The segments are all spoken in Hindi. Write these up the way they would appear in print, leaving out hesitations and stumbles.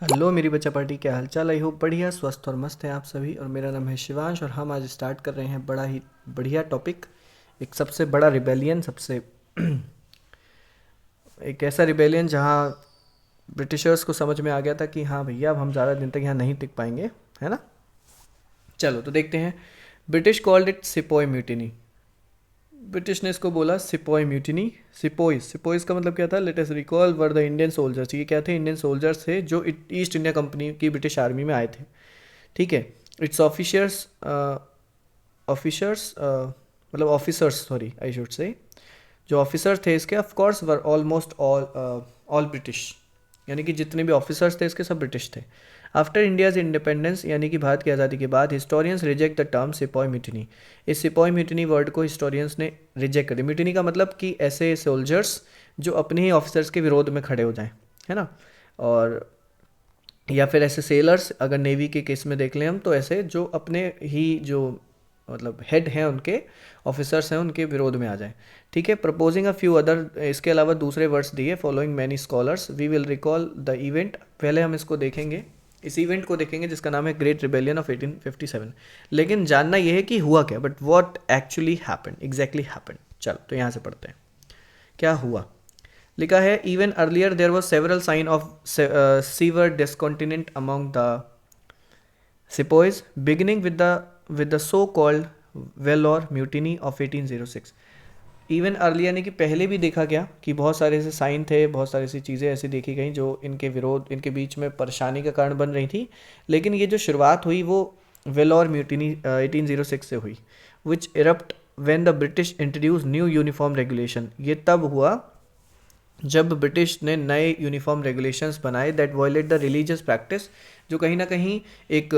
हेलो मेरी बच्चा पार्टी, क्या हालचाल। आई होप बढ़िया स्वस्थ और मस्त हैं आप सभी। और मेरा नाम है शिवांश और हम आज स्टार्ट कर रहे हैं बड़ा ही बढ़िया टॉपिक। एक सबसे बड़ा रिबेलियन, सबसे एक ऐसा रिबेलियन जहाँ ब्रिटिशर्स को समझ में आ गया था कि हाँ भैया अब हम ज़्यादा दिन तक यहाँ नहीं टिक पाएंगे, है ना। चलो तो देखते हैं। British called it sepoy mutiny. British ने इसको बोला सिपोय म्यूटिनी। सिपोइस सिपोइस का मतलब क्या था? Let us recall were the Indian soldiers. ये क्या थे? इंडियन सोल्जर्स थे जो ईस्ट इंडिया कंपनी की ब्रिटिश आर्मी में आए थे। ठीक है। इट्स ऑफिशियर्स, ऑफिसर्स मतलब officers, sorry I should say, जो ऑफिसर थे इसके of course were almost all all British. यानी कि जितने भी ऑफिसर्स थे इसके सब ब्रिटिश थे। आफ्टर इंडियाज इंडिपेंडेंस यानी कि भारत की आज़ादी के बाद historians reject the term sepoy mutiny. इस सिपॉय म्यूटिनी वर्ड को हिस्टोरियंस ने रिजेक्ट कर दिया। म्यूटिनी का मतलब कि ऐसे सोल्जर्स जो अपने ही ऑफिसर्स के विरोध में खड़े हो जाएं, है ना। और या फिर ऐसे सेलर्स, अगर नेवी के केस में देख लें हम, तो ऐसे जो अपने ही जो मतलब हेड हैं उनके, ऑफिसर्स हैं उनके विरोध में आ जाए। ठीक है। प्रपोजिंग अ फ्यू अदर, इसके अलावा दूसरे वर्ड्स दिए। Following many scholars we will recall the event. पहले हम इसको देखेंगे, इस इवेंट को देखेंगे जिसका नाम है ग्रेट रिबेलियन ऑफ 1857। लेकिन जानना यह है कि हुआ क्या, but what actually happen, exactly happen. चलो तो यहाँ से पढ़ते हैं क्या हुआ। लिखा है even earlier there was several sign of severe discontent among the Sepoys, beginning with the so-called Vellore Mutiny of 1806। Even early यानी कि पहले भी देखा गया कि बहुत सारे ऐसे साइन थे, बहुत सारी ऐसी चीज़ें ऐसी देखी गई जो इनके विरोध, इनके बीच में परेशानी का कारण बन रही थी। लेकिन ये जो शुरुआत हुई वो वेलोर म्यूटिनी 1806 से हुई, which erupt when the British introduce new uniform regulation. ये तब हुआ जब ब्रिटिश ने नए यूनिफॉर्म रेगुलेशंस बनाए that violate the religious practice, जो कहीं ना कहीं एक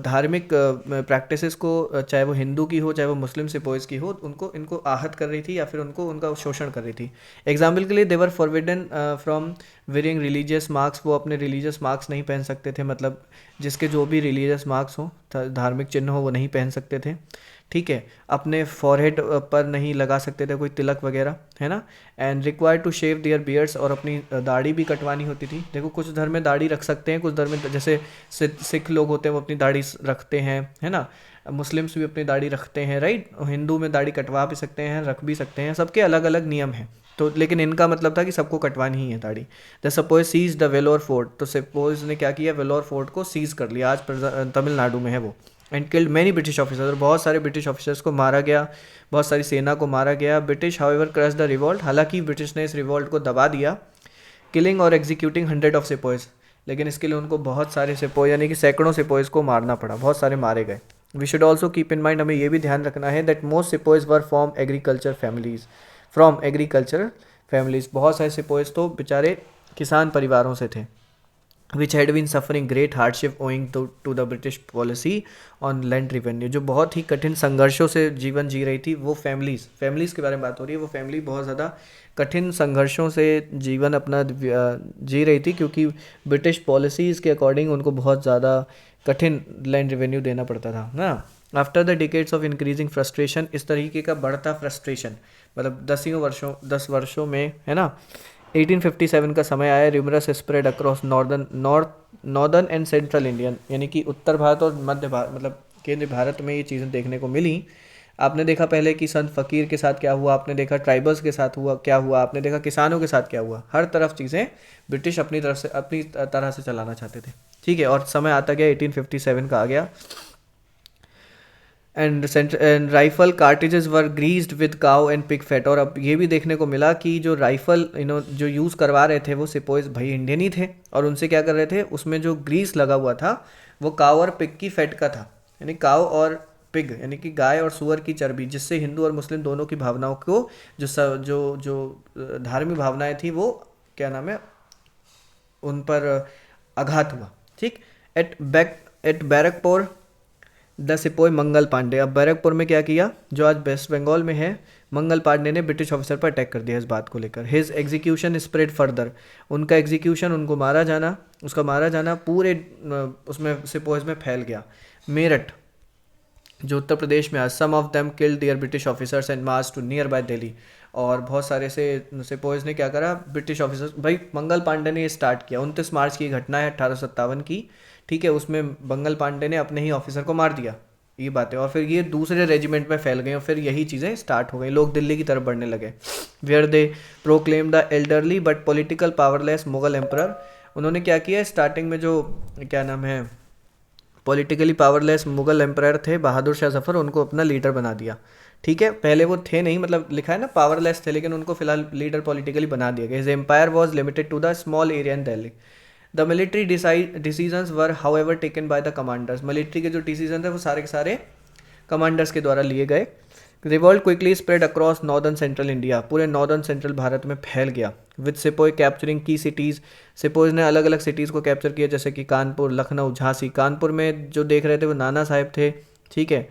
धार्मिक प्रैक्टिसेस को, चाहे वो हिंदू की हो चाहे वो मुस्लिम सिपोइस की हो, उनको इनको आहत कर रही थी या फिर उनको उनका शोषण कर रही थी। एग्जाम्पल के लिए they were forbidden from wearing religious marks. वो अपने रिलीजियस मार्क्स नहीं पहन सकते थे, मतलब जिसके जो भी रिलीजियस मार्क्स हो, धार्मिक चिन्ह हो, वो नहीं पहन सकते थे। ठीक है। अपने फॉरहेड पर नहीं लगा सकते थे कोई तिलक वगैरह, है ना। And required to shave their beards, और अपनी दाढ़ी भी कटवानी होती थी। देखो कुछ धर्म में दाढ़ी रख सकते हैं, कुछ धर्म में जैसे सिख लोग होते हैं वो अपनी दाढ़ी रखते हैं, है ना। मुस्लिम्स भी अपनी दाढ़ी रखते हैं, राइट। हिंदू में दाढ़ी कटवा भी सकते हैं, रख भी सकते हैं, सबके अलग अलग नियम हैं। तो लेकिन इनका मतलब था कि सबको कटवानी ही है दाढ़ी। The sepoys seize the Vellore fort. तो सपोज ने क्या किया, वेलोर फोर्ट को सीज कर लिया, आज तमिलनाडु में है वो। And killed many British officers, और बहुत सारे ब्रिटिश ऑफिसर्स को मारा गया, बहुत सारी सेना को मारा गया। British however crush the revolt, हालांकि ब्रिटिश ने इस रिवॉल्ट को दबा दिया। किलिंग और एग्जीक्यूटिंग 100 सिपोइज, लेकिन इसके लिए उनको बहुत सारे सिपोई यानी कि सैकड़ों सिपोइज को मारना पड़ा, बहुत सारे मारे गए। We should also keep in mind, हमें ये भी ध्यान रखना है that most sepoys were from agriculture families. बहुत सारे सिपोइज तो बेचारे किसान परिवारों से थे। Which had been suffering great hardship owing to the British policy on land revenue. जो बहुत ही कठिन संघर्षों से जीवन जी रही थी वो फैमिलीज़ के बारे में बात हो रही है। वो फैमिली बहुत ज़्यादा कठिन संघर्षों से जीवन अपना जी रही थी, क्योंकि ब्रिटिश पॉलिसीज़ के अकॉर्डिंग उनको बहुत ज़्यादा कठिन लैंड रिवेन्यू देना पड़ता था ना। After the decades of increasing frustration, इस तरीके का बढ़ता फ्रस्ट्रेशन, मतलब 10 वर्षों में, है ना। 1857 का समय आया। Rumours spread across northern and central Indian, यानी कि उत्तर भारत और मध्य भारत, मतलब केंद्र भारत में ये चीज़ें देखने को मिली। आपने देखा पहले कि संत फकीर के साथ क्या हुआ, आपने देखा ट्राइबल्स के साथ हुआ क्या हुआ, आपने देखा किसानों के साथ क्या हुआ। हर तरफ चीज़ें ब्रिटिश अपनी तरफ से, अपनी तरह से चलाना चाहते थे। ठीक है। और समय आता गया, 1857 का आ गया। And rifle cartridges were greased with cow and pig fat. और अब ये भी देखने को मिला कि जो राइफल जो यूज़ करवा रहे थे वो सिपोइज भाई इंडियन ही थे, और उनसे क्या कर रहे थे, उसमें जो ग्रीस लगा हुआ था वो काउ और पिग की फैट का था। यानी काउ और पिग यानी कि गाय और सुअर की चर्बी, जिससे हिंदू और मुस्लिम दोनों की भावनाओं को, जो धार्मिक भावनाएं थी वो, क्या नाम है, उन पर आघात हुआ। ठीक। Eight Barrackpore the sepoy Mangal Pandey. अब बैरकपुर में क्या किया, जो आज वेस्ट बंगाल में है, मंगल पांडे ने ब्रिटिश ऑफिसर पर अटैक कर दिया इस बात को लेकर। हिज एग्जीक्यूशन स्प्रेड फर्दर, उनका एग्जीक्यूशन, उनको मारा जाना, उसका मारा जाना पूरे उसमें सिपोइज में फैल गया। मेरठ जो उत्तर प्रदेश में आज, some of them killed their British officers and march to nearby Delhi. और बहुत सारे से सिपोइज ने क्या करा, ब्रिटिश ऑफिसर्स, भाई मंगल पांडे ने ये स्टार्ट किया, 29 मार्च की घटना है 1857 की, ठीक है, उसमें मंगल पांडे ने अपने ही ऑफिसर को मार दिया, ये बात है, और फिर ये दूसरे रेजिमेंट में फैल गई और फिर यही चीज़ें स्टार्ट हो गई, लोग दिल्ली की तरफ बढ़ने लगे। Where they proclaim the elderly but political powerless Mughal emperor, उन्होंने क्या किया स्टार्टिंग में, जो क्या नाम है, पॉलिटिकली पावरलेस मुगल एम्परर थे बहादुर शाह जफर, उनको अपना लीडर बना दिया, ठीक है, पहले वो थे नहीं, मतलब लिखा है ना पावरलेस थे, लेकिन उनको फिलहाल लीडर पॉलिटिकली बना दिया गया। His empire was limited to the small area in Delhi. The military decisions were however taken by the commanders, military के जो डिसीजन थे वो सारे के सारे कमांडर्स के द्वारा लिए गए। Revolt quickly spread across northern central India, पूरे नॉर्दर्न सेंट्रल भारत में फैल गया। विद सिपोई कैप्चरिंग की सिटीज़, सिपोइज ने अलग अलग सिटीज़ को कैप्चर किया, जैसे कि कानपुर, लखनऊ, झांसी। कानपुर में जो देख रहे थे वो नाना साहब थे, ठीक है,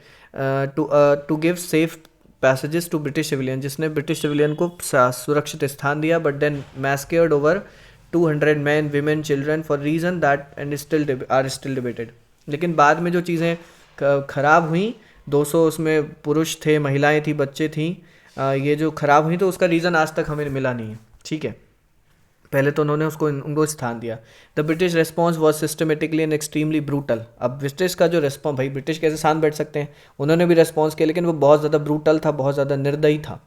to give safe passages to British civilian, जिसने ब्रिटिश सिविलियन को सुरक्षित स्थान दिया, but then massacred over 200 man, women, children for reason that and still debated. लेकिन बाद में जो चीज़ें खराब हुई, 200 उसमें पुरुष थे, महिलाएं थी, बच्चे थी, ये जो खराब हुई, तो उसका रीज़न आज तक हमें मिला नहीं है, ठीक है, पहले तो उन्होंने उनको स्थान दिया। The British response was systematically and extremely brutal. अब ब्रिटिश का जो रेस्पॉन्स, भाई ब्रिटिश कैसे शांत बैठ सकते हैं, उन्होंने भी रेस्पॉन्स किया, लेकिन वो बहुत ज़्यादा ब्रूटल था, बहुत ज़्यादा निर्दयी था।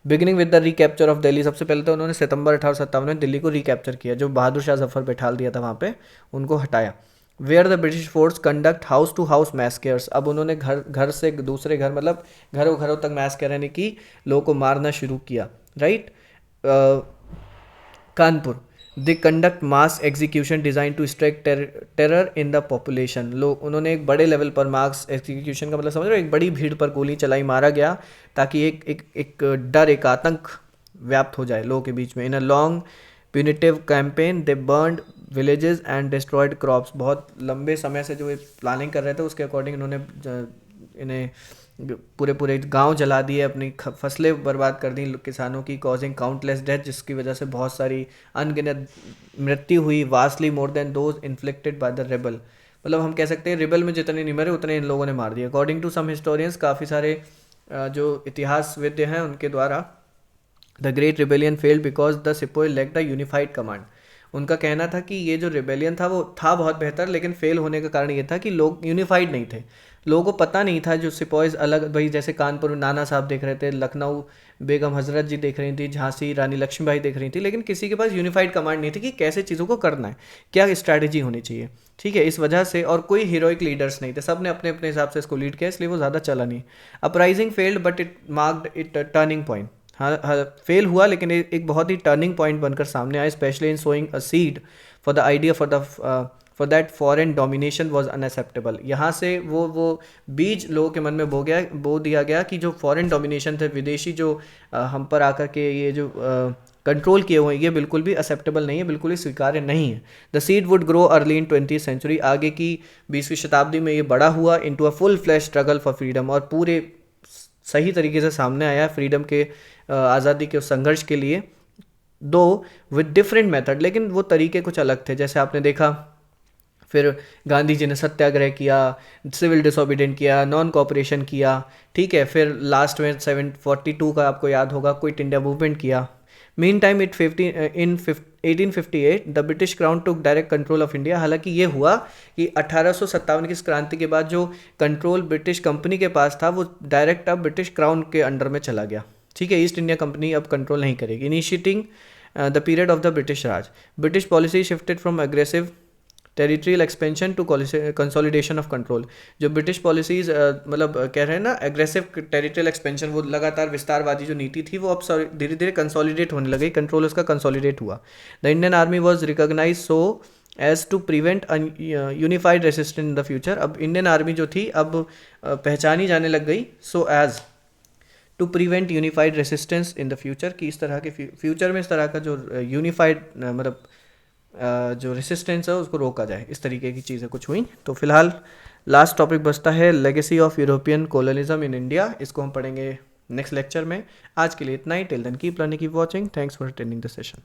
Beginning with the recapture of Delhi, सबसे पहले तो उन्होंने सितंबर 1857 में दिल्ली को रिकैप्चर किया, जो बहादुर शाह जफर बैठाल दिया था वहाँ पे, उनको हटाया। Where the British force conduct house to house massacres, अब उन्होंने घर घर से दूसरे घर, मतलब घरों घरों तक मैसकेयर यानी कि लोगों को मारना शुरू किया, right. Kanpur, they conduct mass execution designed to strike terror in the population, लोग, उन्होंने एक बड़े लेवल पर मास एग्जीक्यूशन का मतलब समझ रहे हो, एक बड़ी भीड़ पर गोली चलाई, मारा गया, ताकि एक डर, एक आतंक व्याप्त हो जाए लोगों के बीच में। In a long punitive campaign they burned villages and destroyed crops, बहुत लंबे समय से जो प्लानिंग कर रहे थे उसके अकॉर्डिंग इन्होंने इन्हें पूरे पूरे गांव जला दिए, अपनी फसलें बर्बाद कर दी किसानों की, कॉजिंग काउंटलेस डेथ, जिसकी वजह से बहुत सारी अनगिनत मृत्यु हुई, vastly more than those inflicted by the rebel, मतलब हम कह सकते हैं रिबल में जितने नहीं मरे उतने इन लोगों ने मार दिए। अकॉर्डिंग टू सम हिस्टोरियंस, काफ़ी सारे जो इतिहासविद हैं उनके द्वारा, the great rebellion failed because the sepoy lacked the unified command, उनका कहना था कि ये जो रिबेलियन था वो था बहुत बेहतर, लेकिन फेल होने का कारण ये था कि लोग यूनिफाइड नहीं थे, लोगों को पता नहीं था, जो सिपॉइज अलग, भाई जैसे कानपुर में नाना साहब देख रहे थे, लखनऊ बेगम हजरत जी देख रही थी, झांसी रानी लक्ष्मीबाई देख रही थी, लेकिन किसी के पास यूनिफाइड कमांड नहीं थी कि कैसे चीज़ों को करना है, क्या स्ट्रैटेजी होनी चाहिए, ठीक है, इस वजह से, और कोई हीरोइक लीडर्स नहीं थे, सब ने अपने अपने हिसाब से इसको लीड किया, इसलिए वो ज़्यादा चला नहीं। Uprising failed but it marked it turning point, हाँ फेल हुआ, लेकिन एक बहुत ही टर्निंग पॉइंट बनकर सामने आया, especially in sowing a seed for the idea for that foreign domination was unacceptable, यहाँ से वो बीज लोगों के मन में बो दिया गया कि जो फॉरेन डोमिनेशन थे, विदेशी जो हम पर आकर के ये जो कंट्रोल किए हुए हैं, ये बिल्कुल भी एक्सेप्टेबल नहीं है, बिल्कुल ही स्वीकार्य नहीं है। The seed would grow early in 20th century, आगे की 20वीं शताब्दी में ये बड़ा हुआ into a full flash struggle for freedom, और पूरे सही तरीके से सामने आया फ्रीडम के, आज़ादी के संघर्ष के लिए, दो विद डिफरेंट मेथड, लेकिन वो तरीके कुछ अलग थे। जैसे आपने देखा फिर गांधी जी ने सत्याग्रह किया, सिविल डिसोबीडियंट किया, नॉन कॉपरेशन किया, ठीक है, फिर लास्ट में 742 का आपको याद होगा क्विट इंडिया मूवमेंट किया। Mean time in 1858 the British crown took direct control of India, हालांकि ये हुआ कि 1857 की इस क्रांति के बाद जो कंट्रोल ब्रिटिश कंपनी के पास था वो डायरेक्ट अब ब्रिटिश क्राउन के अंडर में चला गया, ठीक है, ईस्ट इंडिया कंपनी अब कंट्रोल नहीं करेगी। Initiating the period of the British Raj, British policy shifted from aggressive territorial expansion to consolidation of control, जो ब्रिटिश पॉलिसीज मतलब कह रहे हैं ना एग्रेसिव टेरिटरियल एक्सपेंशन, वो लगातार विस्तारवादी जो नीति थी वो अब धीरे धीरे कंसोलिडेट होने लगी, कंट्रोल उसका कंसोलिडेट हुआ। The Indian army was recognise so as to prevent unified resistance in the future, अब इंडियन आर्मी जो थी अब पहचानी जाने लग गई, so as to prevent unified resistance in the future, कि इस तरह के फ्यूचर में इस तरह का जो यूनिफाइड मतलब जो रेसिस्टेंस है उसको रोका जाए, इस तरीके की चीज़ें कुछ हुई। तो फिलहाल लास्ट टॉपिक बचता है legacy of European colonialism in India, इसको हम पढ़ेंगे नेक्स्ट लेक्चर में। आज के लिए इतना ही, till then keep learning, keep watching, thanks for attending the session.